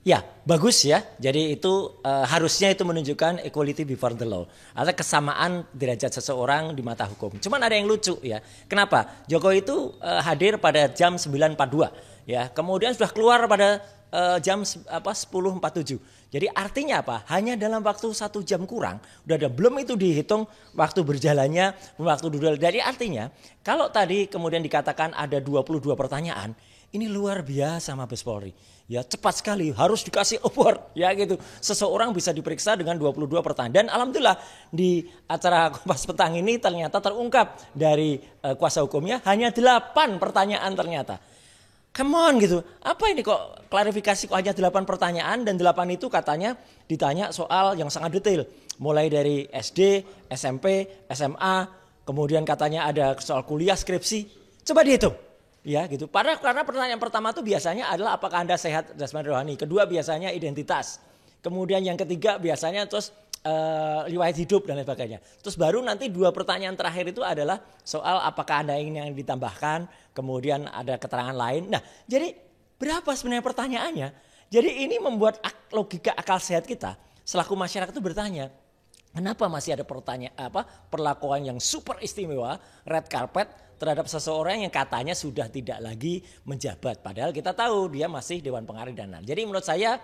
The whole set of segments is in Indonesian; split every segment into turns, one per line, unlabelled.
Ya, bagus ya. Jadi itu harusnya itu menunjukkan equality before the law. Atau kesamaan derajat seseorang di mata hukum. Cuman ada yang lucu ya. Kenapa? Jokowi itu hadir pada jam 9.42 ya. Kemudian sudah keluar pada jam 10.47. Jadi artinya apa? Hanya dalam waktu 1 jam kurang. Udah ada, belum itu dihitung waktu berjalannya, waktu duduk. Jadi artinya kalau tadi kemudian dikatakan ada 22 pertanyaan, ini luar biasa Mabes Polri. Ya cepat sekali, harus dikasih award ya gitu. Seseorang bisa diperiksa dengan 22 pertanyaan. Dan alhamdulillah di acara Kompas Petang ini ternyata terungkap dari kuasa hukumnya hanya 8 pertanyaan ternyata. Come on gitu, apa ini kok klarifikasi kok hanya 8 pertanyaan dan 8 itu katanya ditanya soal yang sangat detail. Mulai dari SD, SMP, SMA, kemudian katanya ada soal kuliah, skripsi. Coba dihitung. Ya gitu. Karena pertanyaan pertama itu biasanya adalah apakah Anda sehat jasmani rohani. Kedua biasanya identitas. Kemudian yang ketiga biasanya terus riwayat hidup dan lain sebagainya. Terus baru nanti 2 pertanyaan terakhir itu adalah soal apakah Anda ingin yang ditambahkan. Kemudian ada keterangan lain. Nah jadi berapa sebenarnya pertanyaannya? Jadi ini membuat logika akal sehat kita selaku masyarakat itu bertanya. Kenapa masih ada perlakuan yang super istimewa, red carpet terhadap seseorang yang katanya sudah tidak lagi menjabat. Padahal kita tahu dia masih Dewan Pengarah dan lain. Jadi menurut saya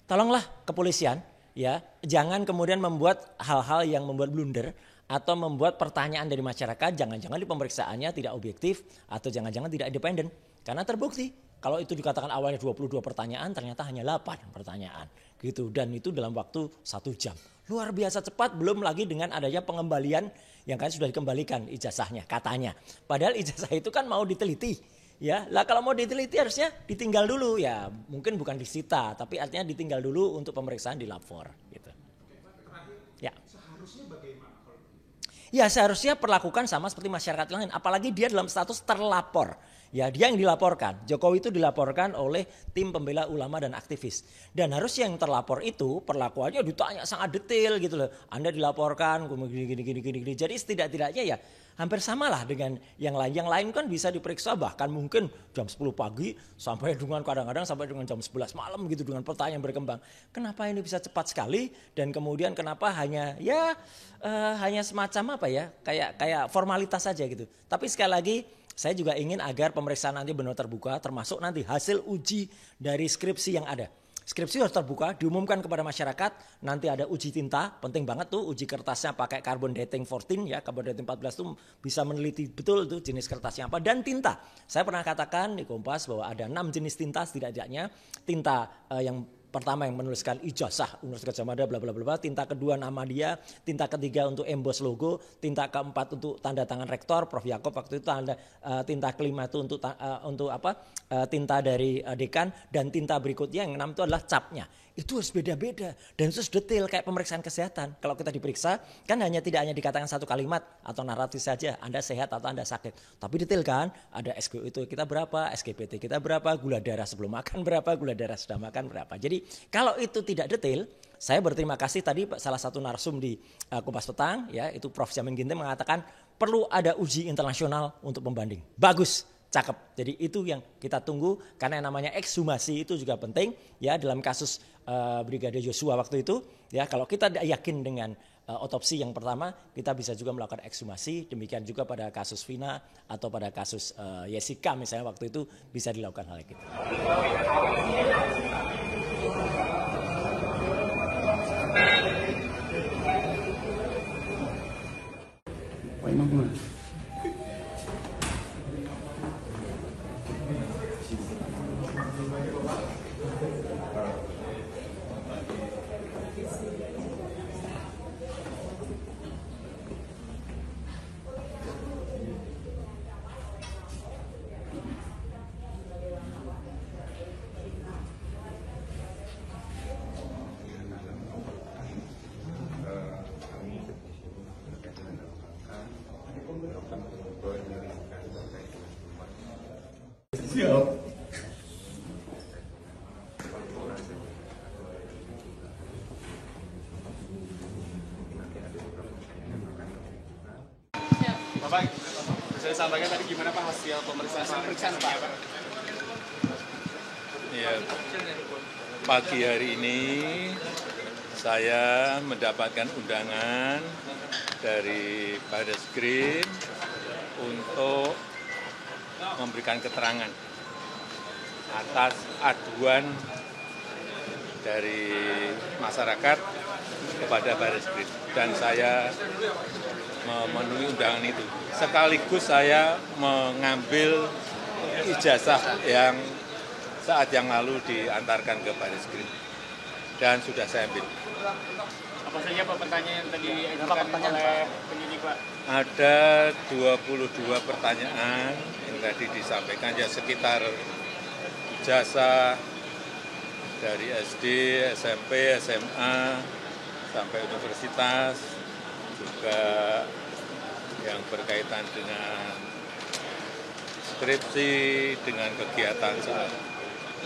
tolonglah kepolisian ya, jangan kemudian membuat hal-hal yang membuat blunder atau membuat pertanyaan dari masyarakat jangan-jangan di pemeriksaannya tidak objektif atau jangan-jangan tidak independen. Karena terbukti kalau itu dikatakan awalnya 22 pertanyaan ternyata hanya 8 pertanyaan gitu, dan itu dalam waktu 1 jam. Luar biasa cepat, belum lagi dengan adanya pengembalian yang kan sudah dikembalikan ijazahnya katanya. Padahal ijazah itu kan mau diteliti. Ya, lah kalau mau diteliti harusnya ditinggal dulu ya, mungkin bukan disita tapi artinya ditinggal dulu untuk pemeriksaan di lapor gitu. Ya. Seharusnya bagaimana? Ya seharusnya perlakukan sama seperti masyarakat lain, apalagi dia dalam status terlapor. Ya dia yang dilaporkan, Jokowi itu dilaporkan oleh tim pembela ulama dan aktivis. Dan harusnya yang terlapor itu perlakuannya ditanya sangat detail gitu loh. Anda dilaporkan gini. Jadi setidak-tidaknya ya hampir samalah dengan yang lain. Yang lain kan bisa diperiksa bahkan mungkin jam 10 pagi sampai dengan kadang-kadang sampai dengan jam 11 malam gitu dengan pertanyaan berkembang. Kenapa ini bisa cepat sekali dan kemudian kenapa hanya hanya semacam apa ya kayak formalitas saja gitu. Tapi sekali lagi saya juga ingin agar pemeriksaan nanti benar terbuka, termasuk nanti hasil uji dari skripsi yang ada. Skripsi harus terbuka, diumumkan kepada masyarakat. Nanti ada uji tinta, penting banget tuh uji kertasnya pakai carbon dating 14 ya, carbon dating 14 tuh bisa meneliti betul tuh jenis kertasnya apa. Dan tinta, saya pernah katakan di Kompas bahwa ada 6 jenis tinta setidaknya. Tinta yang pertama yang menuliskan ijazah Universitas Gadjah Mada bla bla bla, tinta kedua nama dia, tinta ketiga untuk emboss logo, tinta keempat untuk tanda tangan rektor Prof Yakob waktu itu, tinta kelima itu untuk tinta dari dekan, dan tinta berikutnya yang 6 itu adalah capnya. Itu harus beda-beda dan itu harus detail kayak pemeriksaan kesehatan. Kalau kita diperiksa kan tidak hanya dikatakan 1 kalimat atau naratif saja, Anda sehat atau Anda sakit. Tapi detail kan, ada SGO itu kita berapa, SGPT kita berapa, gula darah sebelum makan berapa, gula darah sudah makan berapa. Jadi kalau itu tidak detail, saya berterima kasih tadi salah satu narsum di Kompas Petang ya, itu Prof Jamin Ginting mengatakan perlu ada uji internasional untuk pembanding. Bagus. Cakep. Jadi itu yang kita tunggu karena yang namanya ekshumasi itu juga penting ya dalam kasus Brigadir Yosua waktu itu ya. Kalau kita yakin dengan otopsi yang pertama, kita bisa juga melakukan ekshumasi. Demikian juga pada kasus Vina atau pada kasus Jessica misalnya waktu itu bisa dilakukan hal itu.
Siap.
Bapak, saya sampaikan tadi gimana Pak hasil pemeriksaan Pak?
Iya,
pagi hari ini saya mendapatkan undangan dari Barreskrim untuk memberikan keterangan atas aduan dari masyarakat kepada Barreskrim, dan saya memenuhi undangan itu. Sekaligus saya mengambil ijazah yang saat yang lalu diantarkan ke Barreskrim dan sudah saya ambil.
Apa saja Pak pertanyaan yang tadi diajukan oleh penyidik Pak?
Ada 22 pertanyaan yang tadi disampaikan, ya sekitar ijazah dari SD, SMP, SMA, sampai universitas, juga yang berkaitan dengan skripsi, dengan kegiatan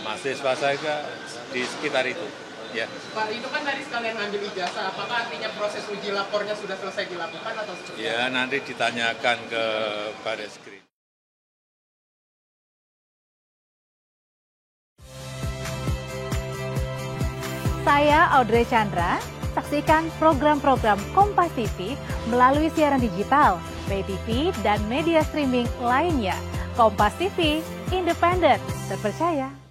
mahasiswa saya di sekitar itu. Ya.
Pak, itu kan tadi sekalian ngambil ijazah, apakah artinya proses uji lapornya sudah selesai dilakukan atau seperti apa?
Ya, nanti ditanyakan ke Barreskrim.
Saya Audrey Chandra, saksikan program-program Kompas TV melalui siaran digital, pay TV, dan media streaming lainnya. Kompas TV, independen, terpercaya.